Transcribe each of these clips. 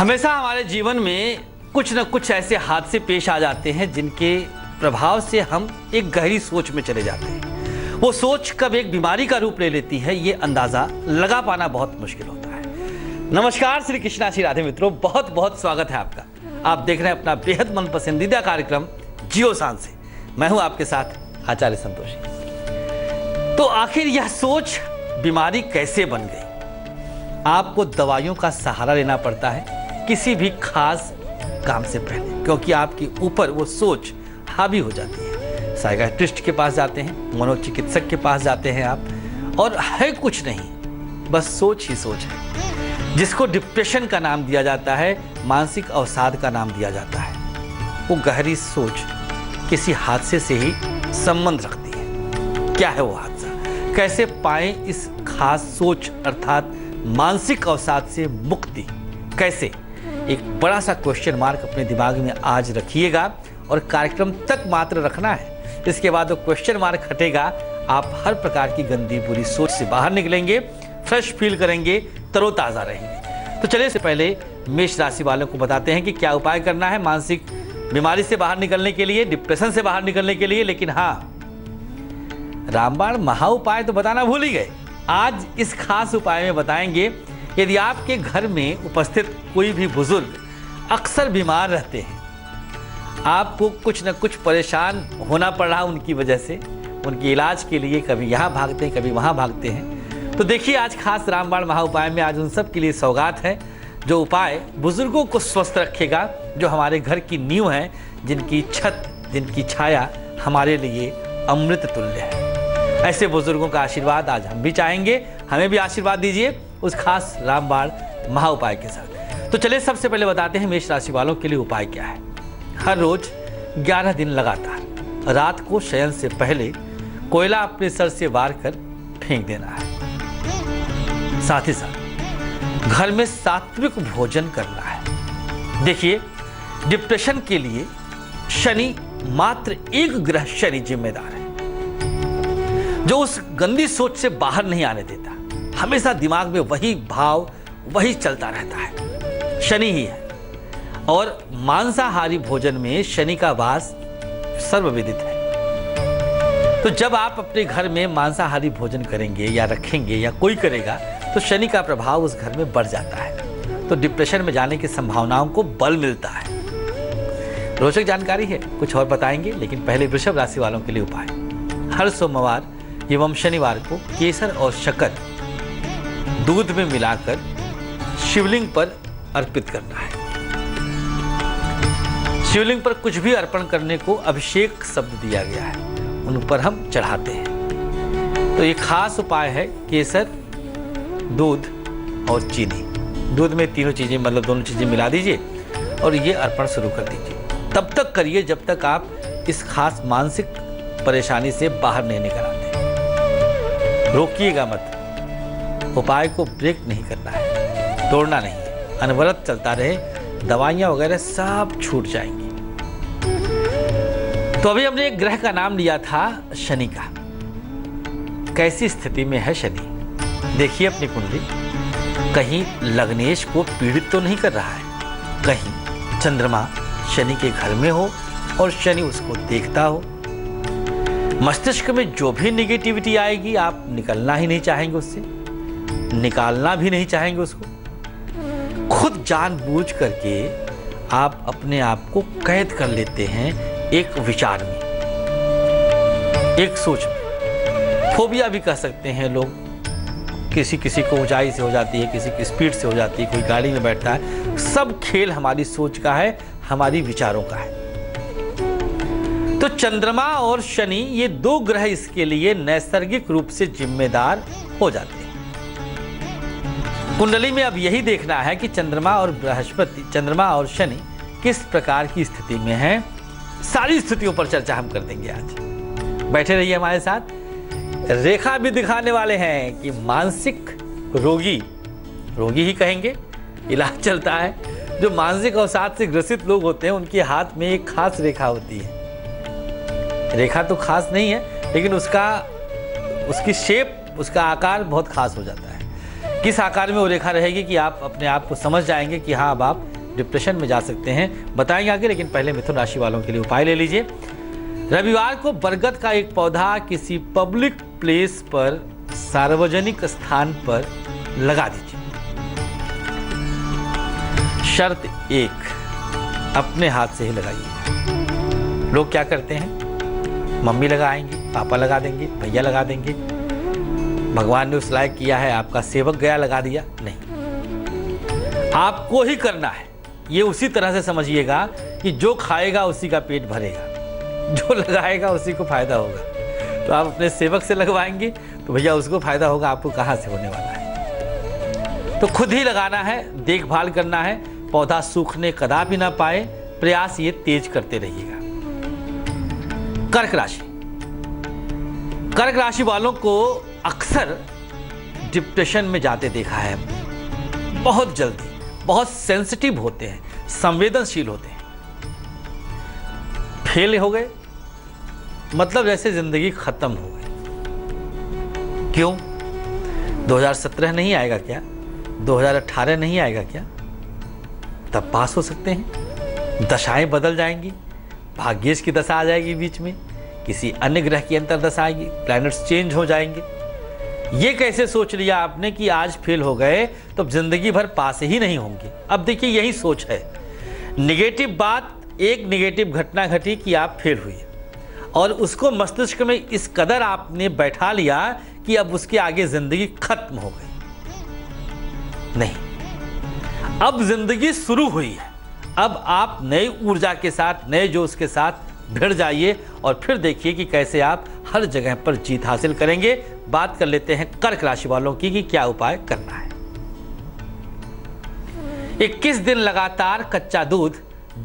हमेशा हमारे जीवन में कुछ न कुछ ऐसे हादसे पेश आ जाते हैं जिनके प्रभाव से हम एक गहरी सोच में चले जाते हैं। वो सोच कब एक बीमारी का रूप ले लेती है, ये अंदाजा लगा पाना बहुत मुश्किल होता है। नमस्कार श्री कृष्णा श्री राधे मित्रों, बहुत बहुत स्वागत है आपका। आप देख रहे हैं अपना बेहद मन पसंदीदा कार्यक्रम जियो शान से। मैं हूं आपके साथ आचार्य संतोषी। तो आखिर यह सोच बीमारी कैसे बन गई? आपको दवाइयों का सहारा लेना पड़ता है किसी भी खास काम से पहले, क्योंकि आपके ऊपर वो सोच हावी हो जाती है। साइकियाट्रिस्ट के पास जाते हैं, मनोचिकित्सक के पास जाते हैं आप, और है कुछ नहीं, बस सोच ही सोच है, जिसको डिप्रेशन का नाम दिया जाता है, मानसिक अवसाद का नाम दिया जाता है। वो गहरी सोच किसी हादसे से ही संबंध रखती है। क्या है वो हादसा? कैसे पाएं इस खास सोच अर्थात मानसिक अवसाद से मुक्ति? कैसे? एक बड़ा सा क्वेश्चन मार्क अपने दिमाग में आज रखिएगा और कार्यक्रम तक मात्र रखना है। इसके बाद वो क्वेश्चन मार्क हटेगा, आप हर प्रकार की गंदी बुरी सोच से बाहर निकलेंगे, फ्रेश फील करेंगे, तरोताज़ा रहेंगे। तो चलिए, इससे पहले मेष राशि वालों को बताते हैं कि क्या उपाय करना है मानसिक बीमारी से बाहर निकलने के लिए, डिप्रेशन से बाहर निकलने के लिए। लेकिन हाँ, रामबाण महा उपाय तो बताना भूल ही गए। आज इस खास उपाय में बताएंगे, यदि आपके घर में उपस्थित कोई भी बुजुर्ग अक्सर बीमार रहते हैं, आपको कुछ न कुछ परेशान होना पड़ रहा उनकी वजह से, उनके इलाज के लिए कभी यहाँ भागते हैं कभी वहाँ भागते हैं, तो देखिए आज खास रामबाण महा उपाय में आज उन सब के लिए सौगात है, जो उपाय बुजुर्गों को स्वस्थ रखेगा, जो हमारे घर की नींव है, जिनकी छत, जिनकी छाया हमारे लिए अमृत तुल्य है। ऐसे बुजुर्गों का आशीर्वाद आज हम भी चाहेंगे, हमें भी आशीर्वाद दीजिए उस खास रामबाण महा उपाय के साथ। तो चलिए, सबसे पहले बताते हैं मेष राशि वालों के लिए उपाय क्या है। हर रोज 11 दिन लगातार रात को शयन से पहले कोयला अपने सर से वार कर फेंक देना है। साथ ही साथ घर में सात्विक भोजन करना है। देखिए, डिप्रेशन के लिए शनि, मात्र एक ग्रह शनि जिम्मेदार है, जो उस गंदी सोच से बाहर नहीं आने देता। हमेशा दिमाग में वही भाव, वही चलता रहता है, शनि ही है। और मांसाहारी भोजन में शनि का वास सर्वविदित है। तो जब आप अपने घर में मांसाहारी भोजन करेंगे या रखेंगे या कोई करेगा, तो शनि का प्रभाव उस घर में बढ़ जाता है, तो डिप्रेशन में जाने की संभावनाओं को बल मिलता है। रोचक जानकारी है, कुछ और बताएंगे, लेकिन पहले वृषभ राशि वालों के लिए उपाय। हर सोमवार एवं शनिवार को केसर और शक्कर दूध में मिलाकर शिवलिंग पर अर्पित करना है। शिवलिंग पर कुछ भी अर्पण करने को अभिषेक शब्द दिया गया है, उन पर हम चढ़ाते हैं। तो ये खास उपाय है, केसर, दूध और चीनी। दूध में तीनों चीजें, मतलब दोनों चीजें मिला दीजिए और ये अर्पण शुरू कर दीजिए। तब तक करिए जब तक आप इस खास मानसिक परेशानी से बाहर नहीं निकल आते। रोकिएगा मत, उपाय को ब्रेक नहीं करना है, तोड़ना नहीं है, अनवरत चलता रहे, दवाइयां वगैरह सब छूट जाएंगी। तो अभी हमने एक ग्रह का नाम लिया था शनि का। कैसी स्थिति में है शनि? देखिए अपनी कुंडली, कहीं लग्नेश को पीड़ित तो नहीं कर रहा है, कहीं चंद्रमा शनि के घर में हो और शनि उसको देखता हो। मस्तिष्क में जो भी निगेटिविटी आएगी, आप निकलना ही नहीं चाहेंगे उससे, निकालना भी नहीं चाहेंगे उसको। खुद जानबूझ करके आप अपने आप को कैद कर लेते हैं एक विचार में, एक सोच में। फोबिया भी कह सकते हैं लोग। किसी किसी को ऊंचाई से हो जाती है, किसी की स्पीड से हो जाती है, कोई गाड़ी में बैठता है। सब खेल हमारी सोच का है, हमारी विचारों का है। तो चंद्रमा और शनि, ये दो ग्रह इसके लिए नैसर्गिक रूप से जिम्मेदार हो जाते हैं। कुंडली में अब यही देखना है कि चंद्रमा और बृहस्पति, चंद्रमा और शनि किस प्रकार की स्थिति में हैं। सारी स्थितियों पर चर्चा हम कर देंगे आज। बैठे रहिए हमारे साथ। रेखा भी दिखाने वाले हैं कि मानसिक रोगी, रोगी ही कहेंगे, इलाज चलता है। जो मानसिक अवसाद से ग्रसित लोग होते हैं, उनके हाथ में एक खास रेखा होती है। रेखा तो खास नहीं है, लेकिन उसकी शेप, उसका आकार बहुत खास हो जाता है। किस आकार में वो रेखा रहेगी कि आप अपने आप को समझ जाएंगे कि हाँ, अब आप डिप्रेशन में जा सकते हैं, बताएंगे आगे। लेकिन पहले मिथुन राशि वालों के लिए उपाय ले लीजिए। रविवार को बरगद का एक पौधा किसी पब्लिक प्लेस पर, सार्वजनिक स्थान पर लगा दीजिए। शर्त 1, अपने हाथ से ही लगाइए। लोग क्या करते हैं, मम्मी लगाएंगे, पापा लगा देंगे, भैया लगा देंगे, भगवान ने उस लायक किया है, आपका सेवक गया लगा दिया। नहीं, आपको ही करना है। ये उसी तरह से समझिएगा कि जो खाएगा उसी का पेट भरेगा, जो लगाएगा उसी को फायदा होगा। तो आप अपने सेवक से लगवाएंगे तो भैया उसको फायदा होगा, आपको कहाँ से होने वाला है। तो खुद ही लगाना है, देखभाल करना है, पौधा सूखने कदापि ना पाए, प्रयास ये तेज करते रहिएगा। कर्क राशि, कर्क राशि वालों को अक्सर डिप्रेशन में जाते देखा है। बहुत जल्दी, बहुत सेंसिटिव होते हैं, संवेदनशील होते हैं। फेल हो गए मतलब जैसे जिंदगी खत्म हो गई। क्यों? 2017 नहीं आएगा क्या? 2018 नहीं आएगा क्या? तब पास हो सकते हैं। दशाएं बदल जाएंगी, भाग्येश की दशा आ जाएगी बीच में, किसी अन्य ग्रह की अंतर्दशा आएगी, प्लैनेट्स चेंज हो जाएंगे। ये कैसे सोच लिया आपने कि आज फेल हो गए तो जिंदगी भर पास ही नहीं होंगे? अब देखिए, यही सोच है। निगेटिव बात, एक निगेटिव घटना घटी कि आप फेल हुए और उसको मस्तिष्क में इस कदर आपने बैठा लिया कि अब उसके आगे जिंदगी खत्म हो गई। नहीं, अब जिंदगी शुरू हुई है। अब आप नई ऊर्जा के साथ, नए जोश के साथ भिड़ जाइए और फिर देखिए कि कैसे आप हर जगह पर जीत हासिल करेंगे। बात कर लेते हैं कर्क राशि वालों की कि क्या उपाय करना है। 21 दिन लगातार कच्चा दूध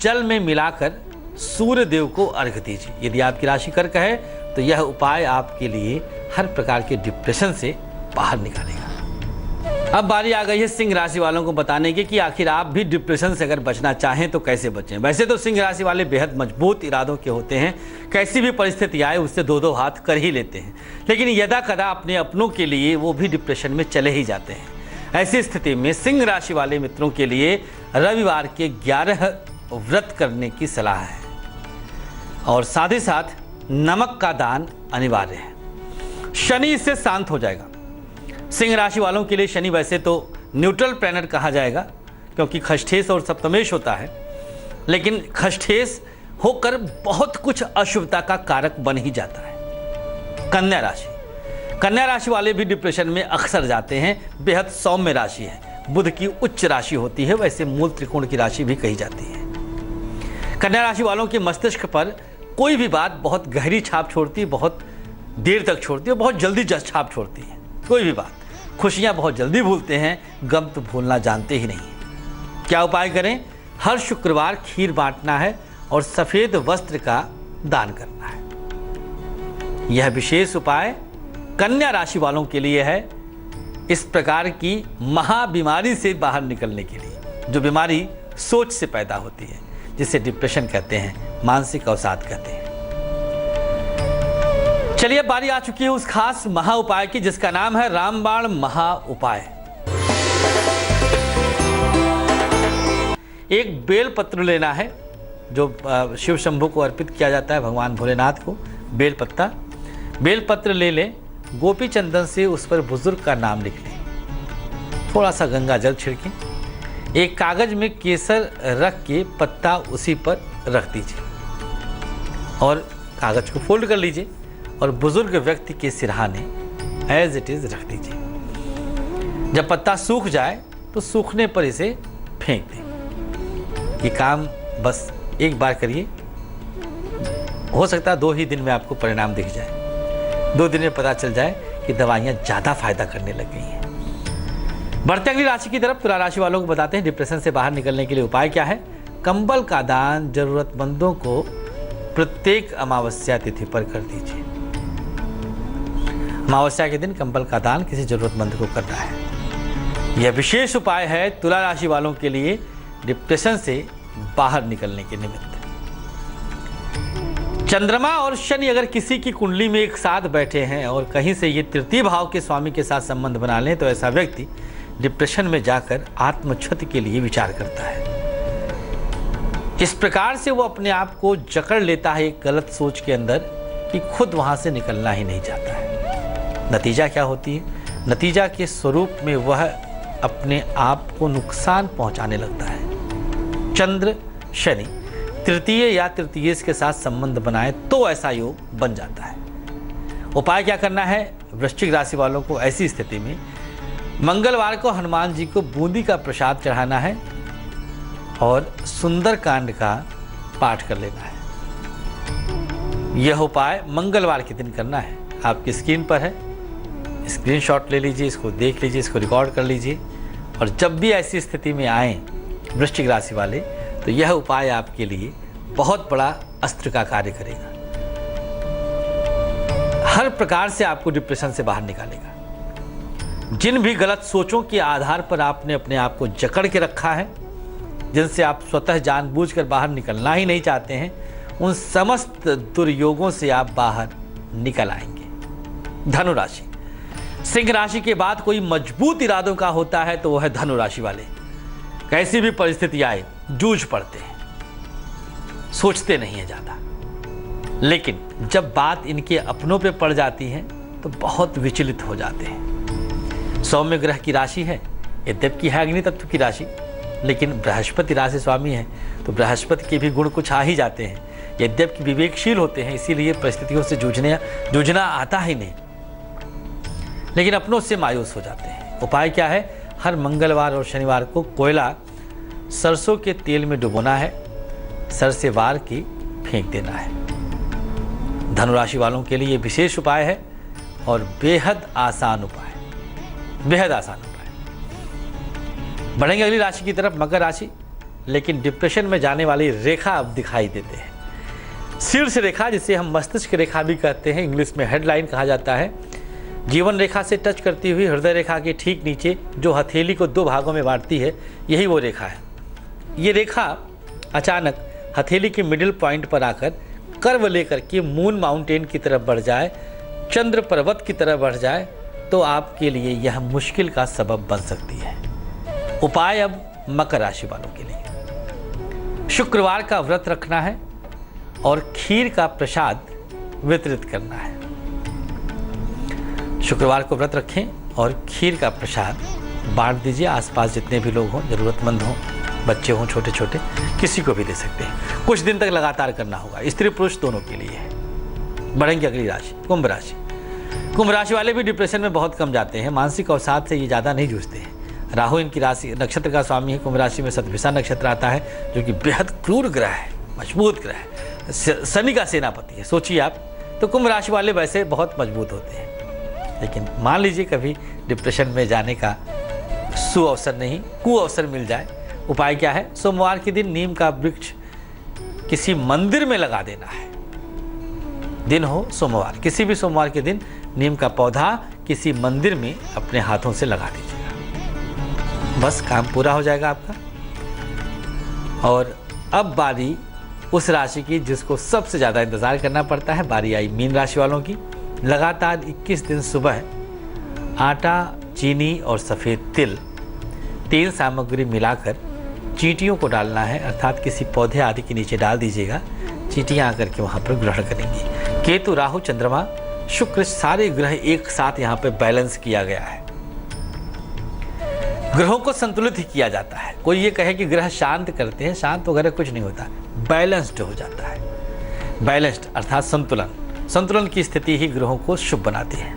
जल में मिलाकर सूर्य देव को अर्घ दीजिए। यदि आपकी राशि कर्क है तो यह उपाय आपके लिए हर प्रकार के डिप्रेशन से बाहर निकालेगा। अब बारी आ गई है सिंह राशि वालों को बताने की कि आखिर आप भी डिप्रेशन से अगर बचना चाहें तो कैसे बचें। वैसे तो सिंह राशि वाले बेहद मजबूत इरादों के होते हैं, कैसी भी परिस्थिति आए उससे दो दो हाथ कर ही लेते हैं, लेकिन यदा कदा अपने अपनों के लिए वो भी डिप्रेशन में चले ही जाते हैं। ऐसी स्थिति में सिंह राशि वाले मित्रों के लिए रविवार के 11 व्रत करने की सलाह है और साथ ही साथ नमक का दान अनिवार्य है। शनि इससे शांत हो जाएगा। सिंह राशि वालों के लिए शनि वैसे तो न्यूट्रल प्लैनेट कहा जाएगा क्योंकि खष्ठेश और सप्तमेश होता है, लेकिन खष्ठेश होकर बहुत कुछ अशुभता का कारक बन ही जाता है। कन्या राशि, कन्या राशि वाले भी डिप्रेशन में अक्सर जाते हैं। बेहद सौम्य राशि है, बुध की उच्च राशि होती है, वैसे मूल त्रिकोण की राशि भी कही जाती है। कन्या राशि वालों के मस्तिष्क पर कोई भी बात बहुत गहरी छाप छोड़ती है, बहुत देर तक छोड़ती है, बहुत जल्दी छाप छोड़ती है। कोई भी बात, खुशियां बहुत जल्दी भूलते हैं, गम तो भूलना जानते ही नहीं। क्या उपाय करें? हर शुक्रवार खीर बांटना है और सफेद वस्त्र का दान करना है। यह विशेष उपाय कन्या राशि वालों के लिए है, इस प्रकार की महा बीमारी से बाहर निकलने के लिए, जो बीमारी सोच से पैदा होती है, जिसे डिप्रेशन कहते हैं, मानसिक अवसाद कहते हैं। चलिए, बारी आ चुकी है उस खास महा उपाय की जिसका नाम है रामबाण महा उपाय। एक बेल पत्र लेना है जो शिव शंभू को अर्पित किया जाता है, भगवान भोलेनाथ को। बेल पत्ता, बेल पत्र ले लें, गोपी चंदन से उस पर बुजुर्ग का नाम लिख लें, थोड़ा सा गंगा जल छिड़कें, एक कागज में केसर रख के पत्ता उसी पर रख दीजिए और कागज को फोल्ड कर लीजिए और बुजुर्ग व्यक्ति के सिरहाने एज इट इज रख दीजिए। जब पत्ता सूख जाए तो सूखने पर इसे फेंक दें। ये काम बस एक बार करिए, हो सकता है 2 ही दिन में आपको परिणाम दिख जाए, 2 दिन में पता चल जाए कि दवाइयाँ ज़्यादा फायदा करने लग गई हैं। बढ़ते अगली राशि की तरफ, तुला राशि वालों को बताते हैं डिप्रेशन से बाहर निकलने के लिए उपाय क्या है। कंबल का दान जरूरतमंदों को प्रत्येक अमावस्या तिथि पर कर दीजिए। अमावस्या के दिन कंबल का दान किसी जरूरतमंद को करना है। यह विशेष उपाय है तुला राशि वालों के लिए डिप्रेशन से बाहर निकलने के निमित्त। चंद्रमा और शनि अगर किसी की कुंडली में एक साथ बैठे हैं और कहीं से ये तृतीय भाव के स्वामी के साथ संबंध बना लें तो ऐसा व्यक्ति डिप्रेशन में जाकर आत्मक्षति के लिए विचार करता है। इस प्रकार से वो अपने आप को जकड़ लेता है एक गलत सोच के अंदर कि खुद वहां से निकलना ही नहीं चाहता है। नतीजा क्या होती है? नतीजा के स्वरूप में वह अपने आप को नुकसान पहुंचाने लगता है। चंद्र शनि तृतीय या तृतीयेश के साथ संबंध बनाए तो ऐसा योग बन जाता है। उपाय क्या करना है? वृश्चिक राशि वालों को ऐसी स्थिति में मंगलवार को हनुमान जी को बूंदी का प्रसाद चढ़ाना है और सुंदर कांड का पाठ कर लेना है। यह उपाय मंगलवार के दिन करना है। आपकी स्क्रीन पर है, स्क्रीनशॉट ले लीजिए, इसको देख लीजिए, इसको रिकॉर्ड कर लीजिए और जब भी ऐसी स्थिति में आए वृश्चिक राशि वाले तो यह उपाय आपके लिए बहुत बड़ा अस्त्र का कार्य करेगा। हर प्रकार से आपको डिप्रेशन से बाहर निकालेगा। जिन भी गलत सोचों के आधार पर आपने अपने आप को जकड़ के रखा है, जिनसे आप स्वतः जानबूझकर बाहर निकलना ही नहीं चाहते हैं, उन समस्त दुर्योगों से आप बाहर निकल आएंगे। धनु राशि, सिंह राशि के बाद कोई मजबूत इरादों का होता है तो वह है धनु राशि वाले। कैसी भी परिस्थिति आए जूझ पड़ते हैं, सोचते नहीं है ज्यादा, लेकिन जब बात इनके अपनों पे पड़ जाती है तो बहुत विचलित हो जाते हैं। सौम्य ग्रह की राशि है, यद्यपि है अग्नि तत्व की राशि, लेकिन बृहस्पति राशि स्वामी है तो बृहस्पति के भी गुण कुछ आ ही जाते हैं। यद्यपि विवेकशील होते हैं, इसीलिए परिस्थितियों से जूझना आता ही नहीं, लेकिन अपनों से मायूस हो जाते हैं। उपाय क्या है? हर मंगलवार और शनिवार को कोयला सरसों के तेल में डुबोना है, सर से वार की फेंक देना है। धनुराशि वालों के लिए विशेष उपाय है और बेहद आसान उपाय, बेहद आसान उपाय। बढ़ेंगे अगली राशि की तरफ, मकर राशि। लेकिन डिप्रेशन में जाने वाली रेखा अब दिखाई देते हैं। शीर्ष रेखा, जिसे हम मस्तिष्क रेखा भी कहते हैं, इंग्लिश में हेडलाइन कहा जाता है, जीवन रेखा से टच करती हुई हृदय रेखा के ठीक नीचे जो हथेली को दो भागों में बांटती है, यही वो रेखा है। ये रेखा अचानक हथेली के मिडिल पॉइंट पर आकर कर्व लेकर के मून माउंटेन की तरफ बढ़ जाए, चंद्र पर्वत की तरफ बढ़ जाए तो आपके लिए यह मुश्किल का सबब बन सकती है। उपाय अब मकर राशि वालों के लिए शुक्रवार का व्रत रखना है और खीर का प्रसाद वितरित करना है। शुक्रवार को व्रत रखें और खीर का प्रसाद बांट दीजिए। आसपास जितने भी लोग हों, जरूरतमंद हों, बच्चे हों, छोटे छोटे, किसी को भी दे सकते हैं। कुछ दिन तक लगातार करना होगा, स्त्री पुरुष दोनों के लिए है। बढ़ेंगे अगली राशि, कुंभ राशि। कुंभ राशि वाले भी डिप्रेशन में बहुत कम जाते हैं, मानसिक अवसाद से ये ज़्यादा नहीं जूझते हैं। राहु इनकी राशि नक्षत्र का स्वामी है। कुंभ राशि में शतभिषा नक्षत्र आता है जो कि बेहद क्रूर ग्रह है, मजबूत ग्रह है, शनि का सेनापति है। सोचिए आप, तो कुंभ राशि वाले वैसे बहुत मजबूत होते हैं, लेकिन मान लीजिए कभी डिप्रेशन में जाने का सुअवसर नहीं, कुअवसर मिल जाए। उपाय क्या है? सोमवार के दिन नीम का वृक्ष किसी मंदिर में लगा देना है। दिन हो सोमवार, किसी भी सोमवार के दिन नीम का पौधा किसी मंदिर में अपने हाथों से लगा दीजिएगा, बस काम पूरा हो जाएगा आपका। और अब बारी उस राशि की जिसको सबसे ज़्यादा इंतजार करना पड़ता है, बारी आई मीन राशि वालों की। लगातार 21 दिन सुबह आटा, चीनी और सफ़ेद तिल, 3 सामग्री मिलाकर चींटियों को डालना है, अर्थात किसी पौधे आदि के नीचे डाल दीजिएगा। चींटियाँ आकर के वहाँ पर ग्रहण करेंगी। केतु, राहु, चंद्रमा, शुक्र, सारे ग्रह एक साथ यहाँ पे बैलेंस किया गया है। ग्रहों को संतुलित ही किया जाता है। कोई ये कहे कि ग्रह शांत करते हैं, शांत वगैरह कुछ नहीं होता, बैलेंस्ड हो जाता है। बैलेंस्ड अर्थात संतुलन की स्थिति ही ग्रहों को शुभ बनाती है।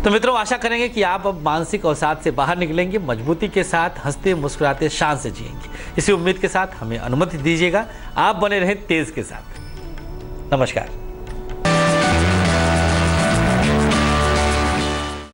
तो मित्रों, आशा करेंगे कि आप अब मानसिक अवसाद से बाहर निकलेंगे, मजबूती के साथ हंसते मुस्कुराते शान से जिएंगे। इसी उम्मीद के साथ हमें अनुमति दीजिएगा। आप बने रहें तेज के साथ। नमस्कार।